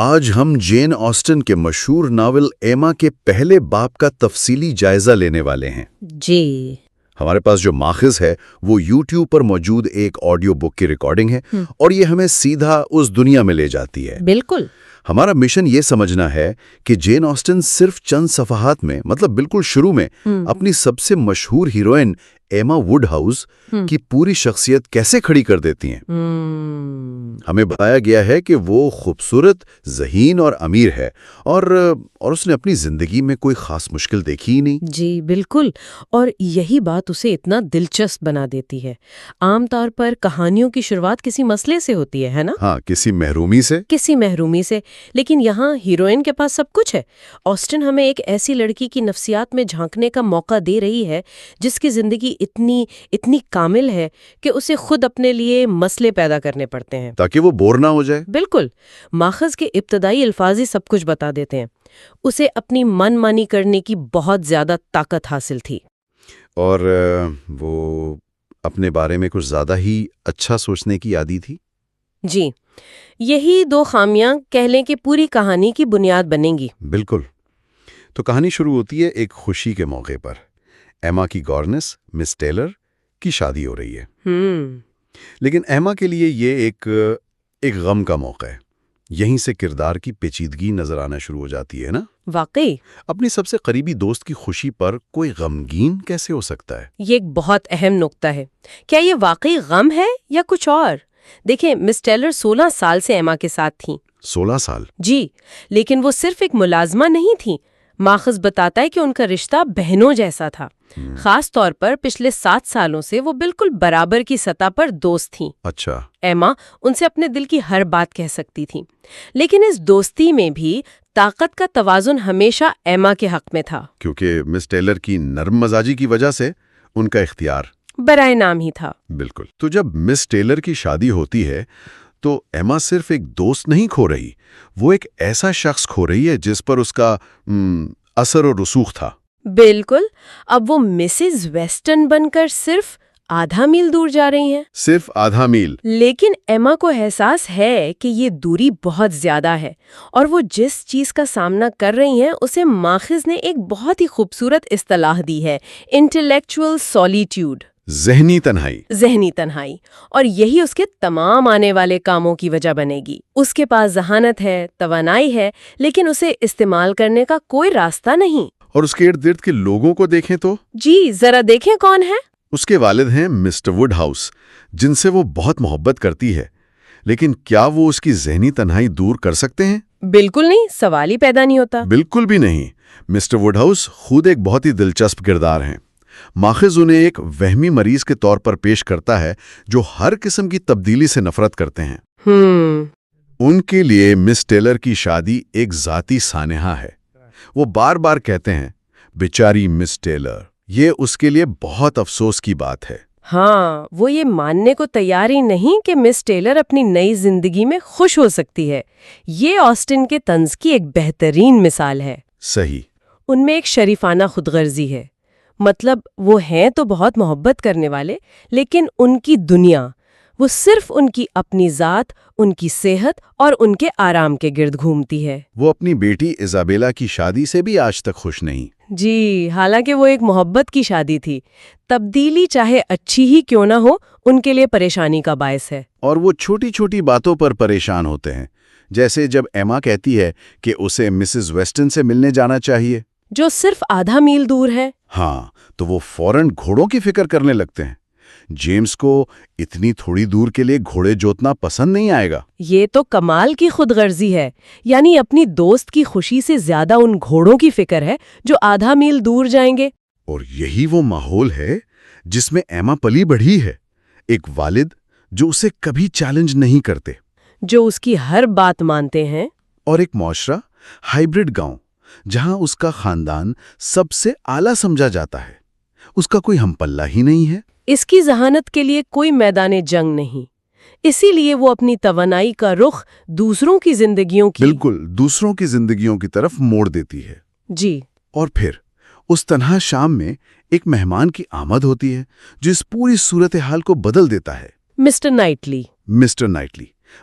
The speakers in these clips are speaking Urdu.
آج ہم جین آسٹن کے مشہور ناول ایما کے پہلے باب کا تفصیلی جائزہ لینے والے ہیں۔ جی ہمارے پاس جو ماخذ ہے وہ یوٹیوب پر موجود ایک آڈیو بک کی ریکارڈنگ ہے اور یہ ہمیں سیدھا اس دنیا میں لے جاتی ہے۔ بالکل۔ ہمارا مشن یہ سمجھنا ہے کہ جین آسٹن صرف چند صفحات میں، مطلب بالکل شروع میں، اپنی سب سے مشہور ہیروئن ایما ووڈ ہاؤس کی پوری شخصیت کیسے کھڑی کر دیتی ہیں۔ ہمیں بتایا گیا ہے کہ وہ خوبصورت، ذہین اور امیر ہے اور اس نے اپنی زندگی میں کوئی خاص مشکل دیکھی ہی نہیں۔ جی بالکل، اور یہی بات اسے اتنا دلچسپ بنا دیتی ہے۔ عام طور پر کہانیوں کی شروعات کسی مسئلے سے ہوتی ہے نا؟ ہاں، کسی محرومی سے، لیکن یہاں ہیروئن کے پاس سب کچھ ہے۔ آسٹن ہمیں ایک ایسی لڑکی کی نفسیات میں جھانکنے کا موقع دے رہی ہے جس کی زندگی اتنی کامل ہے کہ اسے خود اپنے لیے مسئلے پیدا کرنے پڑتے ہیں تاکہ وہ بور نہ ہو جائے۔ بالکل، ماخذ کے ابتدائی الفاظ ہی سب کچھ بتا دیتے ہیں۔ اسے اپنی من مانی کرنے کی بہت زیادہ طاقت حاصل تھی، اور وہ اپنے بارے میں کچھ زیادہ ہی اچھا سوچنے کی عادی تھی۔ جی یہی دو خامیاں کہہ لیں کہ پوری کہانی کی بنیاد بنیں گی۔ بالکل۔ تو کہانی شروع ہوتی ہے ایک خوشی کے موقع پر۔ ایما کی گورنس، مس ٹیلر کی شادی ہو رہی ہے، لیکن ایما کے لیے یہ ایک غم کا موقع ہے۔ یہیں سے کردار کی پیچیدگی نظر آنا شروع ہو جاتی ہے نا؟ واقعی اپنی سب سے قریبی دوست کی خوشی پر کوئی غمگین کیسے ہو سکتا ہے؟ یہ ایک بہت اہم نقطہ ہے۔ کیا یہ واقعی غم ہے یا کچھ اور؟ دیکھیں، مس ٹیلر 16 سال سے ایما کے ساتھ تھیں۔ 16 سال؟ جی، لیکن وہ صرف ایک ملازمہ نہیں تھیں۔ ماخذ بتاتا ہے کہ ان کا رشتہ بہنوں جیسا تھا۔ خاص طور پر پچھلے 7 سالوں سے وہ بالکل برابر کی سطح پر دوست تھیں۔ اچھا۔ ایما ان سے اپنے دل کی ہر بات کہہ سکتی تھی، لیکن اس دوستی میں بھی طاقت کا توازن ہمیشہ ایما کے حق میں تھا، کیونکہ مس ٹیلر کی نرم مزاجی کی وجہ سے ان کا اختیار برائے نام ہی تھا۔ بالکل۔ تو جب مس ٹیلر کی شادی ہوتی ہے تو ایما صرف ایک دوست نہیں کھو رہی، وہ ایک ایسا شخص کھو رہی ہے جس پر اس کا اثر و رسوخ تھا۔ بالکل، اب وہ مسز ویسٹن بن کر صرف آدھا میل دور جا رہی ہیں۔ صرف آدھا میل؟ لیکن ایما کو احساس ہے کہ یہ دوری بہت زیادہ ہے، اور وہ جس چیز کا سامنا کر رہی ہیں اسے ماخذ نے ایک بہت ہی خوبصورت اصطلاح دی ہے، انٹلیکچوئل سولیٹیوڈ، ذہنی تنہائی۔ اور یہی اس کے تمام آنے والے کاموں کی وجہ بنے گی۔ اس کے پاس ذہانت ہے، توانائی ہے، لیکن اسے استعمال کرنے کا کوئی راستہ نہیں۔ اور اس کے ارد گرد کے لوگوں کو دیکھیں تو جی ذرا دیکھیں کون ہے۔ اس کے والد ہیں مسٹر ووڈ ہاؤس، جن سے وہ بہت محبت کرتی ہے، لیکن کیا وہ اس کی ذہنی تنہائی دور کر سکتے ہیں؟ بالکل نہیں، سوال ہی پیدا نہیں ہوتا۔ بالکل بھی نہیں۔ مسٹر ووڈ ہاؤس خود ایک بہت ہی دلچسپ کردار ہیں۔ ماخذ انہیں ایک وہمی مریض کے طور پر پیش کرتا ہے جو ہر قسم کی تبدیلی سے نفرت کرتے ہیں۔ ان کے لیے مس ٹیلر کی شادی ایک ذاتی سانحہ ہے۔ وہ بار بار کہتے ہیں، بیچاری مس ٹیلر، یہ اس کے لیے بہت افسوس کی بات ہے۔ ہاں، وہ یہ ماننے کو تیار ہی نہیں کہ مس ٹیلر اپنی نئی زندگی میں خوش ہو سکتی ہے۔ یہ آسٹن کے طنز کی ایک بہترین مثال ہے۔ صحیح۔ ان میں ایک شریفانہ خود غرضی ہے، مطلب وہ ہیں تو بہت محبت کرنے والے، لیکن ان کی دنیا، وہ صرف ان کی اپنی ذات، ان کی صحت اور ان کے آرام کے گرد گھومتی ہے۔ وہ اپنی بیٹی ایزابیلا کی شادی سے بھی آج تک خوش نہیں۔ جی، حالانکہ وہ ایک محبت کی شادی تھی۔ تبدیلی چاہے اچھی ہی کیوں نہ ہو، ان کے لیے پریشانی کا باعث ہے۔ اور وہ چھوٹی چھوٹی باتوں پر پریشان ہوتے ہیں، جیسے جب ایما کہتی ہے کہ اسے مسز ویسٹن سے ملنے جانا چاہیے، جو صرف آدھا میل دور ہے۔ ہاں، تو وہ فوراً گھوڑوں کی فکر کرنے لگتے ہیں۔ جیمز کو اتنی تھوڑی دور کے لیے گھوڑے جوتنا پسند نہیں آئے گا۔ یہ تو کمال کی خود غرضی ہے، یعنی اپنی دوست کی خوشی سے زیادہ ان گھوڑوں کی فکر ہے جو آدھا میل دور جائیں گے۔ اور یہی وہ ماحول ہے جس میں ایما پلی بڑھی ہے، ایک والد جو اسے کبھی چیلنج نہیں کرتے، جو اس کی ہر بات مانتے ہیں، اور ایک معاشرہ، ہائیبرڈ گاؤں، جہاں اس کا خاندان سب سے اعلیٰ سمجھا جاتا ہے۔ اس کا کوئی ہم پلہ ہی نہیں ہے۔ اس کی ذہانت کے لیے کوئی میدان جنگ نہیں، اسی لیے وہ اپنی توانائی کا رخ دوسروں کی زندگیوں کی بالکل دوسروں کی زندگیوں کی طرف موڑ دیتی ہے۔ جی، اور پھر اس تنہا شام میں ایک مہمان کی آمد ہوتی ہے جو اس پوری صورتحال کو بدل دیتا ہے۔ Mr Knightley. مسٹر نائٹلی،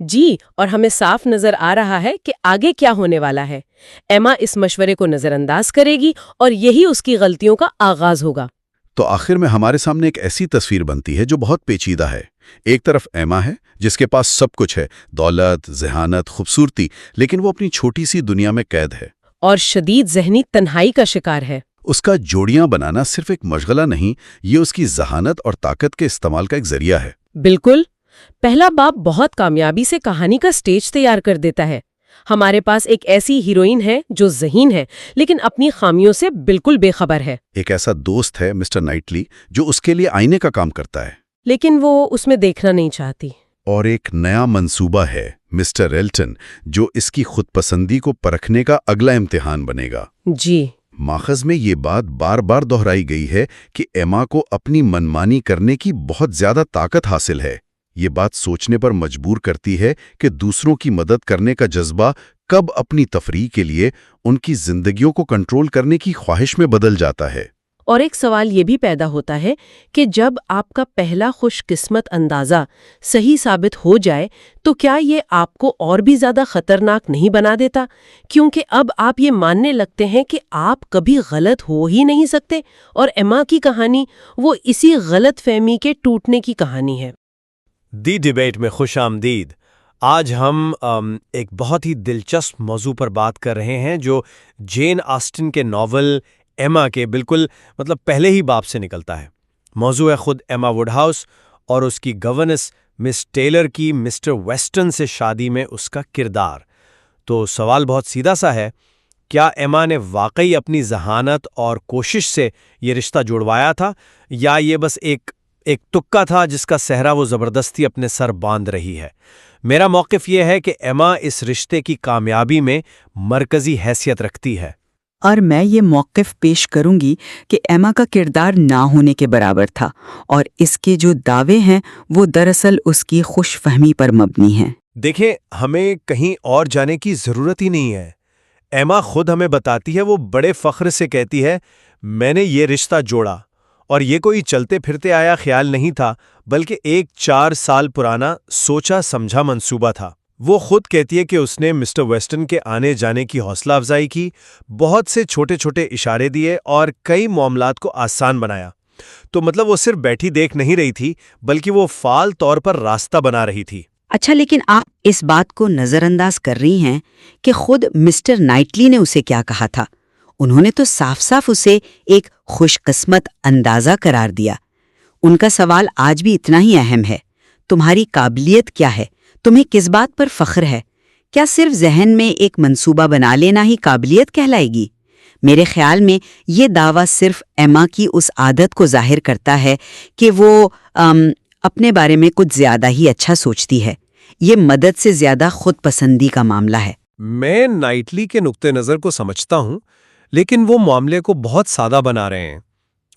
جی، اور ہمیں صاف نظر آ رہا ہے کہ آگے کیا ہونے والا ہے۔ ایما اس مشورے کو نظر انداز کرے گی اور یہی اس کی غلطیوں کا آغاز ہوگا۔ تو آخر میں ہمارے سامنے ایک ایسی تصویر بنتی ہے جو بہت پیچیدہ ہے۔ ایک طرف ایما ہے جس کے پاس سب کچھ ہے، دولت، ذہانت، خوبصورتی، لیکن وہ اپنی چھوٹی سی دنیا میں قید ہے۔ اور شدید ذہنی تنہائی کا شکار ہے۔ اس کا جوڑیاں بنانا صرف ایک مشغلہ نہیں، یہ اس کی ذہانت اور طاقت کے استعمال کا ایک ذریعہ ہے۔ بالکل، پہلا باب بہت کامیابی سے کہانی کا سٹیج تیار کر دیتا ہے۔ ہمارے پاس ایک ایسی ہیروئن ہے جو ذہین ہے لیکن اپنی خامیوں سے بالکل بے خبر ہے۔ ایک ایسا دوست ہے مسٹر نائٹلی جو اس کے لیے آئینے کا کام کرتا ہے، لیکن وہ اس میں دیکھنا نہیں چاہتی۔ اور ایک نیا منصوبہ ہے مسٹر ایلٹن جو اس کی خود پسندی کو پرکھنے کا اگلا امتحان بنے گا۔ جی، ماخذ میں یہ بات بار بار دہرائی گئی ہے کہ ایما کو اپنی منمانی کرنے کی بہت زیادہ طاقت حاصل ہے۔ یہ بات سوچنے پر مجبور کرتی ہے کہ دوسروں کی مدد کرنے کا جذبہ کب اپنی تفریح کے لیے ان کی زندگیوں کو کنٹرول کرنے کی خواہش میں بدل جاتا ہے۔ اور ایک سوال یہ بھی پیدا ہوتا ہے کہ جب آپ کا پہلا خوش قسمت اندازہ صحیح ثابت ہو جائے تو کیا یہ آپ کو اور بھی زیادہ خطرناک نہیں بنا دیتا؟ کیونکہ اب آپ یہ ماننے لگتے ہیں کہ آپ کبھی غلط ہو ہی نہیں سکتے، اور ایما کی کہانی وہ اسی غلط فہمی کے ٹوٹنے کی کہانی ہے۔ دی ڈیبیٹ میں خوش آمدید۔ آج ہم ایک بہت ہی دلچسپ موضوع پر بات کر رہے ہیں جو جین آسٹن کے ناول ایما کے بالکل پہلے ہی باب سے نکلتا ہے۔ موضوع ہے خود ایما ووڈ ہاؤس اور اس کی گورنس مس ٹیلر کی مسٹر ویسٹن سے شادی میں اس کا کردار۔ تو سوال بہت سیدھا سا ہے، کیا ایما نے واقعی اپنی ذہانت اور کوشش سے یہ رشتہ جڑوایا تھا، یا یہ بس ایک تکا تھا جس کا صحرا وہ زبردستی اپنے سر باندھ رہی ہے؟ میرا موقف یہ ہے کہ ایما اس رشتے کی کامیابی میں مرکزی حیثیت رکھتی ہے۔ اور میں یہ موقف پیش کروں گی کہ ایما کا کردار نہ ہونے کے برابر تھا، اور اس کے جو دعوے ہیں وہ دراصل اس کی خوش فہمی پر مبنی ہیں۔ دیکھیں، ہمیں کہیں اور جانے کی ضرورت ہی نہیں ہے۔ ایما خود ہمیں بتاتی ہے، وہ بڑے فخر سے کہتی ہے، میں نے یہ رشتہ جوڑا، اور یہ کوئی چلتے پھرتے آیا خیال نہیں تھا، بلکہ ایک 4 سال پرانا سوچا سمجھا منصوبہ تھا۔ وہ خود کہتی ہے کہ اس نے مسٹر ویسٹن کے آنے جانے کی حوصلہ افزائی کی، بہت سے چھوٹے چھوٹے اشارے دیے اور کئی معاملات کو آسان بنایا۔ تو وہ صرف بیٹھی دیکھ نہیں رہی تھی، بلکہ وہ فعال طور پر راستہ بنا رہی تھی۔ اچھا، لیکن آپ اس بات کو نظر انداز کر رہی ہیں کہ خود مسٹر نائٹلی نے اسے کیا کہا تھا۔ انہوں نے تو صاف صاف اسے ایک خوش قسمت اندازہ قرار دیا۔ ان کا سوال آج بھی اتنا ہی اہم ہے، تمہاری قابلیت کیا ہے؟ تمہیں کس بات پر فخر ہے؟ کیا صرف ذہن میں ایک منصوبہ بنا لینا ہی قابلیت کہلائے گی؟ میرے خیال میں یہ دعویٰ صرف ایما کی اس عادت کو ظاہر کرتا ہے کہ وہ اپنے بارے میں کچھ زیادہ ہی اچھا سوچتی ہے۔ یہ مدد سے زیادہ خود پسندی کا معاملہ ہے۔ میں نائٹلی کے نقطہ نظر کو سمجھتا ہوں، لیکن وہ معاملے کو بہت سادہ بنا رہے ہیں۔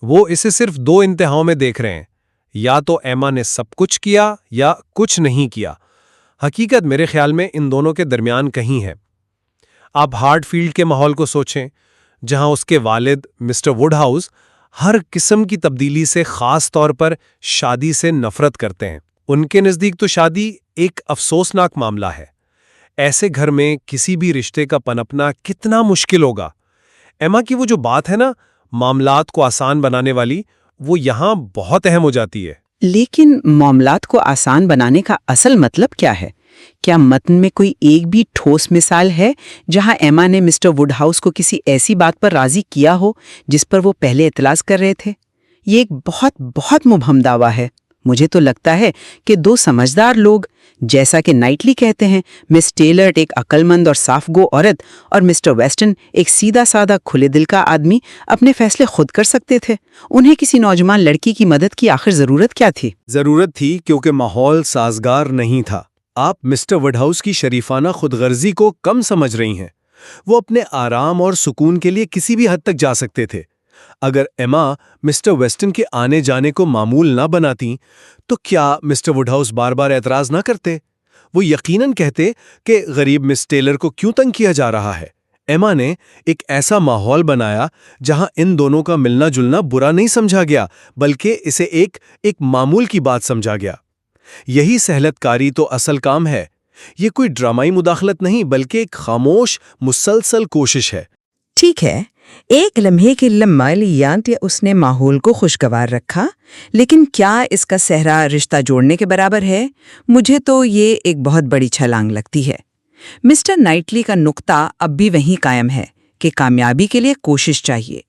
وہ اسے صرف 2 انتہاؤں میں دیکھ رہے ہیں، یا تو ایما نے سب کچھ کیا یا کچھ نہیں کیا۔ حقیقت میرے خیال میں ان دونوں کے درمیان کہیں ہے۔ آپ ہارٹ فیلڈ کے ماحول کو سوچیں، جہاں اس کے والد مسٹر ووڈ ہاؤس ہر قسم کی تبدیلی سے، خاص طور پر شادی سے نفرت کرتے ہیں۔ ان کے نزدیک تو شادی ایک افسوسناک معاملہ ہے۔ ایسے گھر میں کسی بھی رشتے کا پنپنا کتنا مشکل ہوگا۔ ایما کی وہ جو بات ہے نا، معاملات کو آسان بنانے والی، وہ یہاں بہت اہم ہو جاتی ہے۔ لیکن معاملات کو آسان بنانے کا اصل مطلب کیا ہے؟ کیا متن میں کوئی ایک بھی ٹھوس مثال ہے جہاں ایما نے مسٹر ووڈ ہاؤس کو کسی ایسی بات پر راضی کیا ہو جس پر وہ پہلے اعتراض کر رہے تھے؟ یہ ایک بہت مبہم دعویٰ ہے۔ مجھے تو لگتا ہے کہ 2 سمجھدار لوگ، جیسا کہ نائٹلی کہتے ہیں، مس ٹیلر ایک عقل مند اور صاف گو عورت اور مسٹر ویسٹن ایک سیدھا سادہ کھلے دل کا آدمی، اپنے فیصلے خود کر سکتے تھے۔ انہیں کسی نوجوان لڑکی کی مدد کی آخر ضرورت کیا تھی؟ ضرورت تھی کیونکہ ماحول سازگار نہیں تھا۔ آپ مسٹر ووڈ ہاؤس کی شریفانہ خود غرضی کو کم سمجھ رہی ہیں۔ وہ اپنے آرام اور سکون کے لیے کسی بھی حد تک جا سکتے تھے۔ اگر ایما مسٹر ویسٹن کے آنے جانے کو معمول نہ بناتی تو کیا مسٹر ووڈ ہاؤس بار بار اعتراض نہ کرتے؟ وہ یقیناً کہتے کہ غریب مس ٹیلر کو کیوں تنگ کیا جا رہا ہے۔ ایما نے ایک ایسا ماحول بنایا جہاں ان دونوں کا ملنا جلنا برا نہیں سمجھا گیا، بلکہ اسے ایک معمول کی بات سمجھا گیا۔ یہی سہلت کاری تو اصل کام ہے۔ یہ کوئی ڈرامائی مداخلت نہیں بلکہ ایک خاموش مسلسل کوشش ہے۔ ٹھیک ہے، ایک لمحے کے لمحات یا اس نے ماحول کو خوشگوار رکھا، لیکن کیا اس کا صحرا رشتہ جوڑنے کے برابر ہے؟ مجھے تو یہ ایک بہت بڑی چھلانگ لگتی ہے۔ مسٹر نائٹلی کا نقطہ اب بھی وہیں قائم ہے کہ کامیابی کے لیے کوشش چاہیے۔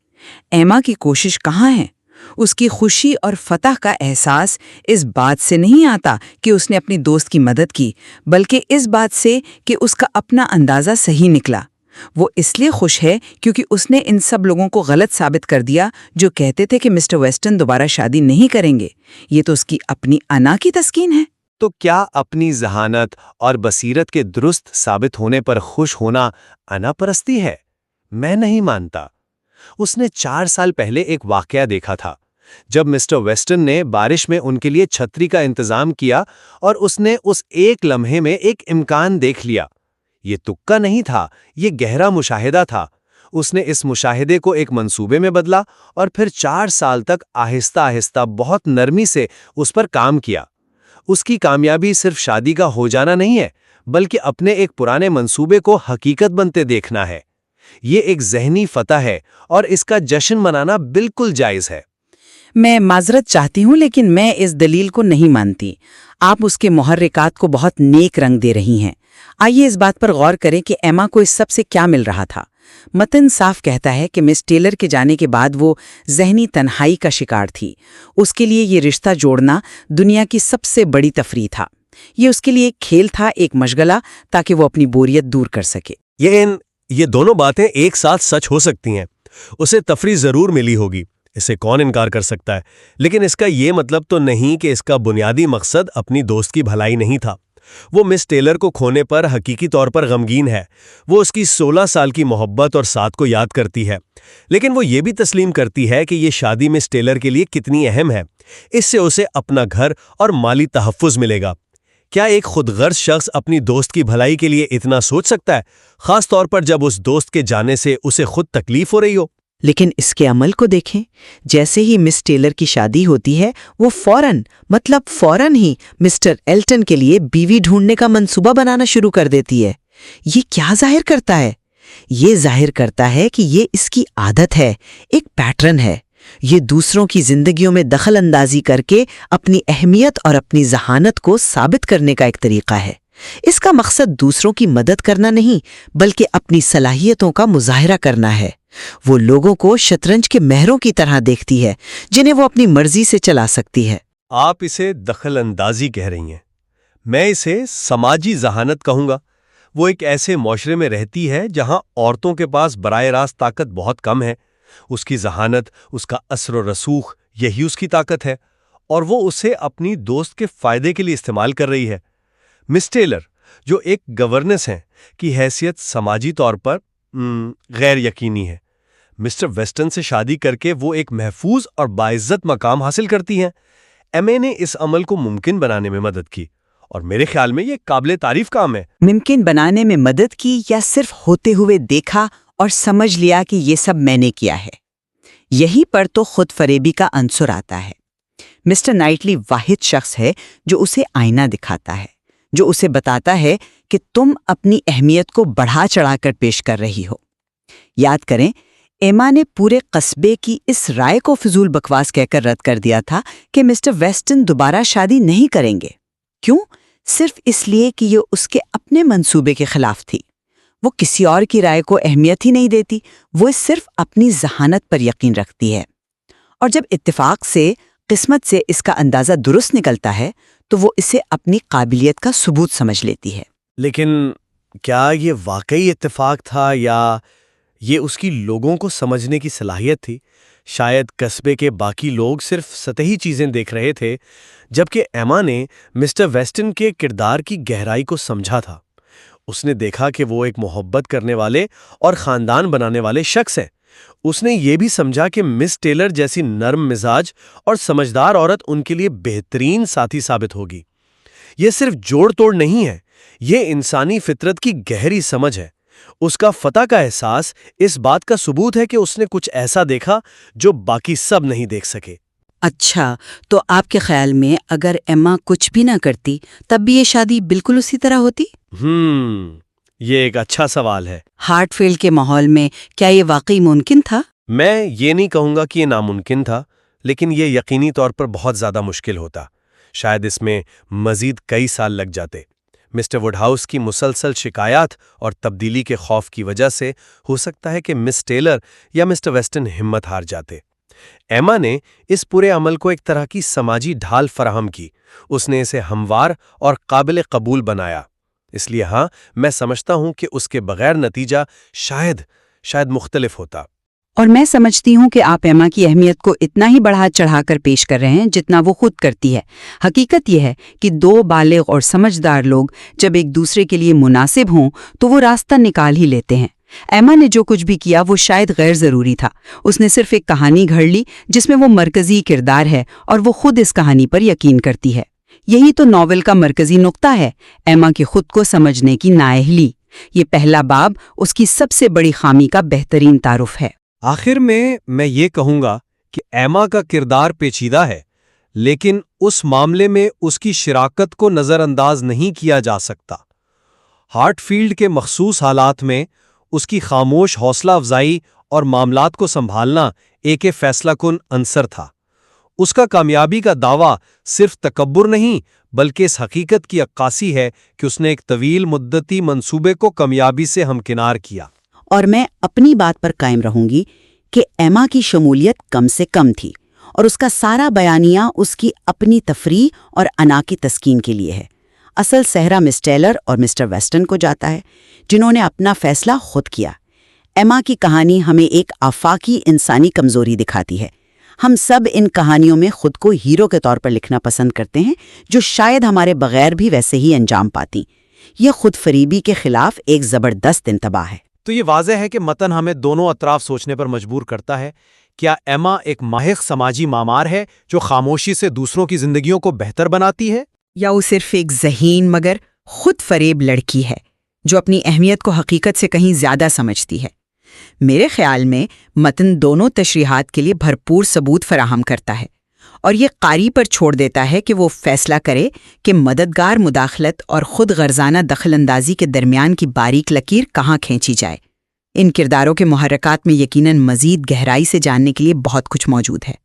ایما کی کوشش کہاں ہے؟ اس کی خوشی اور فتح کا احساس اس بات سے نہیں آتا کہ اس نے اپنی دوست کی مدد کی، بلکہ اس بات سے کہ اس کا اپنا اندازہ صحیح نکلا۔ وہ اس لیے خوش ہے کیونکہ اس نے ان سب لوگوں کو غلط ثابت کر دیا جو کہتے تھے کہ مسٹر ویسٹن دوبارہ شادی نہیں کریں گے۔ یہ تو اس کی اپنی انا کی تسکین ہے۔ تو کیا اپنی ذہانت اور بصیرت کے درست ثابت ہونے پر خوش ہونا انا پرستی ہے؟ میں نہیں مانتا۔ اس نے 4 سال پہلے ایک واقعہ دیکھا تھا جب مسٹر ویسٹن نے بارش میں ان کے لیے چھتری کا انتظام کیا اور اس نے اس ایک لمحے میں ایک امکان دیکھ لیا۔ یہ تکا نہیں تھا، یہ گہرا مشاہدہ تھا۔ اس نے اس مشاہدے کو ایک منصوبے میں بدلا اور پھر 4 سال تک آہستہ آہستہ بہت نرمی سے اس پر کام کیا۔ اس کی کامیابی صرف شادی کا ہو جانا نہیں ہے، بلکہ اپنے ایک پرانے منصوبے کو حقیقت بنتے دیکھنا ہے۔ یہ ایک ذہنی فتح ہے اور اس کا جشن منانا بالکل جائز ہے۔ میں معذرت چاہتی ہوں، لیکن میں اس دلیل کو نہیں مانتی۔ آپ اس کے محرکات کو بہت نیک رنگ دے رہی ہیں۔ آئیے اس بات پر غور کریں کہ ایما کو اس سب سے کیا مل رہا تھا۔ متن صاف کہتا ہے کہ مس ٹیلر کے جانے کے بعد وہ ذہنی تنہائی کا شکار تھی۔ اس کے لیے یہ رشتہ جوڑنا دنیا کی سب سے بڑی تفریح تھا۔ یہ اس کے لیے ایک کھیل تھا، ایک مشغلہ، تاکہ وہ اپنی بوریت دور کر سکے۔ یہ دونوں باتیں ایک ساتھ سچ ہو سکتی ہیں۔ اسے تفریح ضرور ملی ہوگی، اسے کون انکار کر سکتا ہے، لیکن اس کا یہ مطلب تو نہیں کہ اس کا بنیادی مقصد اپنی دوست کی بھلائی نہیں تھا۔ وہ مس ٹیلر کو کھونے پر حقیقی طور پر غمگین ہے۔ وہ اس کی 16 سال کی محبت اور ساتھ کو یاد کرتی ہے، لیکن وہ یہ بھی تسلیم کرتی ہے کہ یہ شادی مس ٹیلر کے لیے کتنی اہم ہے۔ اس سے اسے اپنا گھر اور مالی تحفظ ملے گا۔ کیا ایک خود غرض شخص اپنی دوست کی بھلائی کے لیے اتنا سوچ سکتا ہے، خاص طور پر جب اس دوست کے جانے سے اسے خود تکلیف ہو رہی ہو؟ لیکن اس کے عمل کو دیکھیں۔ جیسے ہی مس ٹیلر کی شادی ہوتی ہے، وہ فوراً ہی مسٹر ایلٹن کے لیے بیوی ڈھونڈنے کا منصوبہ بنانا شروع کر دیتی ہے۔ یہ کیا ظاہر کرتا ہے؟ یہ ظاہر کرتا ہے کہ یہ اس کی عادت ہے، ایک پیٹرن ہے۔ یہ دوسروں کی زندگیوں میں دخل اندازی کر کے اپنی اہمیت اور اپنی ذہانت کو ثابت کرنے کا ایک طریقہ ہے۔ اس کا مقصد دوسروں کی مدد کرنا نہیں، بلکہ اپنی صلاحیتوں کا مظاہرہ کرنا ہے۔ وہ لوگوں کو شطرنج کے مہروں کی طرح دیکھتی ہے، جنہیں وہ اپنی مرضی سے چلا سکتی ہے۔ آپ اسے دخل اندازی کہہ رہی ہیں، میں اسے سماجی ذہانت کہوں گا۔ وہ ایک ایسے معاشرے میں رہتی ہے جہاں عورتوں کے پاس براہ راست طاقت بہت کم ہے۔ اس کی ذہانت، اس کا اثر و رسوخ، یہی اس کی طاقت ہے، اور وہ اسے اپنی دوست کے فائدے کے لیے استعمال کر رہی ہے۔ مس ٹیلر، جو ایک گورنس ہیں، کی حیثیت سماجی طور پر غیر یقینی ہے۔ مسٹر ویسٹن سے شادی کر کے وہ ایک محفوظ اور باعزت مقام حاصل کرتی ہیں۔ ایما نے اس عمل کو ممکن بنانے میں مدد کی، اور میرے خیال میں یہ قابل تعریف کام ہے۔ ممکن بنانے میں مدد کی یا صرف ہوتے ہوئے دیکھا اور سمجھ لیا کہ یہ سب میں نے کیا ہے؟ یہی پر تو خود فریبی کا عنصر آتا ہے۔ مسٹر نائٹلی واحد شخص ہے جو اسے آئینہ دکھاتا ہے، جو اسے بتاتا ہے کہ تم اپنی اہمیت کو بڑھا چڑھا کر پیش کر رہی ہو۔ یاد کریں، ایما نے پورے قصبے کی اس رائے کو فضول بکواس کہہ کر رد کر دیا تھا کہ مسٹر ویسٹن دوبارہ شادی نہیں کریں گے۔ کیوں؟ صرف اس لیے کہ یہ اس کے اپنے منصوبے کے خلاف تھی۔ وہ کسی اور کی رائے کو اہمیت ہی نہیں دیتی، وہ صرف اپنی ذہانت پر یقین رکھتی ہے۔ اور جب اتفاق سے، قسمت سے اس کا اندازہ درست نکلتا ہے تو وہ اسے اپنی قابلیت کا ثبوت سمجھ لیتی ہے۔ لیکن کیا یہ واقعی اتفاق تھا یا یہ اس کی لوگوں کو سمجھنے کی صلاحیت تھی؟ شاید قصبے کے باقی لوگ صرف سطحی چیزیں دیکھ رہے تھے، جبکہ ایما نے مسٹر ویسٹن کے کردار کی گہرائی کو سمجھا تھا۔ اس نے دیکھا کہ وہ ایک محبت کرنے والے اور خاندان بنانے والے شخص ہیں۔ اس نے یہ بھی سمجھا کہ مس ٹیلر جیسی نرم مزاج اور سمجھدار عورت ان کے لیے بہترین ساتھی ثابت ہوگی۔ یہ صرف جوڑ توڑ نہیں ہے، یہ انسانی فطرت کی گہری سمجھ ہے۔ اس کا فتح کا احساس اس بات کا ثبوت ہے کہ اس نے کچھ ایسا دیکھا جو باقی سب نہیں دیکھ سکے۔ اچھا، تو آپ کے خیال میں اگر ایما کچھ بھی نہ کرتی تب بھی یہ شادی بالکل اسی طرح ہوتی؟ یہ ایک اچھا سوال ہے۔ ہارٹ فیلڈ کے ماحول میں کیا یہ واقعی ممکن تھا؟ میں یہ نہیں کہوں گا کہ یہ ناممکن تھا، لیکن یہ یقینی طور پر بہت زیادہ مشکل ہوتا۔ شاید اس میں مزید کئی سال لگ جاتے۔ مسٹر ووڈ ہاؤس کی مسلسل شکایات اور تبدیلی کے خوف کی وجہ سے ہو سکتا ہے کہ مس ٹیلر یا مسٹر ویسٹن ہمت ہار جاتے۔ ایما نے اس پورے عمل کو ایک طرح کی سماجی ڈھال فراہم کی۔ اس نے اسے ہموار اور قابل قبول بنایا۔ اس لیے ہاں، میں سمجھتا ہوں کہ اس کے بغیر نتیجہ شاید مختلف ہوتا۔ اور میں سمجھتی ہوں کہ آپ ایما کی اہمیت کو اتنا ہی بڑھا چڑھا کر پیش کر رہے ہیں جتنا وہ خود کرتی ہے۔ حقیقت یہ ہے کہ دو بالغ اور سمجھدار لوگ جب ایک دوسرے کے لیے مناسب ہوں تو وہ راستہ نکال ہی لیتے ہیں۔ ایما نے جو کچھ بھی کیا وہ شاید غیر ضروری تھا۔ اس نے صرف ایک کہانی گھڑ لی جس میں وہ مرکزی کردار ہے اور وہ خود اس کہانی پر یقین کرتی ہے۔ یہی تو ناول کا مرکزی نقطہ ہے، ایما کی خود کو سمجھنے کی نااہلی۔ یہ پہلا باب اس کی سب سے بڑی خامی کا بہترین تعارف ہے۔ آخر میں یہ کہوں گا کہ ایما کا کردار پیچیدہ ہے، لیکن اس معاملے میں اس کی شراکت کو نظر انداز نہیں کیا جا سکتا۔ ہارٹ فیلڈ کے مخصوص حالات میں اس کی خاموش حوصلہ افزائی اور معاملات کو سنبھالنا ایک فیصلہ کن عنصر تھا۔ اس کا کامیابی کا دعویٰ صرف تکبر نہیں بلکہ اس حقیقت کی عکاسی ہے کہ اس نے ایک طویل مدتی منصوبے کو کامیابی سے ہمکنار کیا۔ اور میں اپنی بات پر قائم رہوں گی کہ ایما کی شمولیت کم سے کم تھی اور اس کا سارا بیانیہ اس کی اپنی تفریح اور انا کی تسکین کے لیے ہے۔ اصل صحرا مس ٹیلر اور مسٹر ویسٹن کو جاتا ہے، جنہوں نے اپنا فیصلہ خود کیا۔ ایما کی کہانی ہمیں ایک آفاقی انسانی کمزوری دکھاتی ہے۔ ہم سب ان کہانیوں میں خود کو ہیرو کے طور پر لکھنا پسند کرتے ہیں، جو شاید ہمارے بغیر بھی ویسے ہی انجام پاتی۔ یہ خود فریبی کے خلاف ایک زبردست انتباہ ہے۔ تو یہ واضح ہے کہ متن ہمیں دونوں اطراف سوچنے پر مجبور کرتا ہے۔ کیا ایما ایک ماہر سماجی معمار ہے جو خاموشی سے دوسروں کی زندگیوں کو بہتر بناتی ہے، یا وہ صرف ایک ذہین مگر خود فریب لڑکی ہے جو اپنی اہمیت کو حقیقت سے کہیں زیادہ سمجھتی ہے؟ میرے خیال میں متن دونوں تشریحات کے لیے بھرپور ثبوت فراہم کرتا ہے اور یہ قاری پر چھوڑ دیتا ہے کہ وہ فیصلہ کرے کہ مددگار مداخلت اور خود غرضانہ دخل اندازی کے درمیان کی باریک لکیر کہاں کھینچی جائے۔ ان کرداروں کے محرکات میں یقیناً مزید گہرائی سے جاننے کے لیے بہت کچھ موجود ہے۔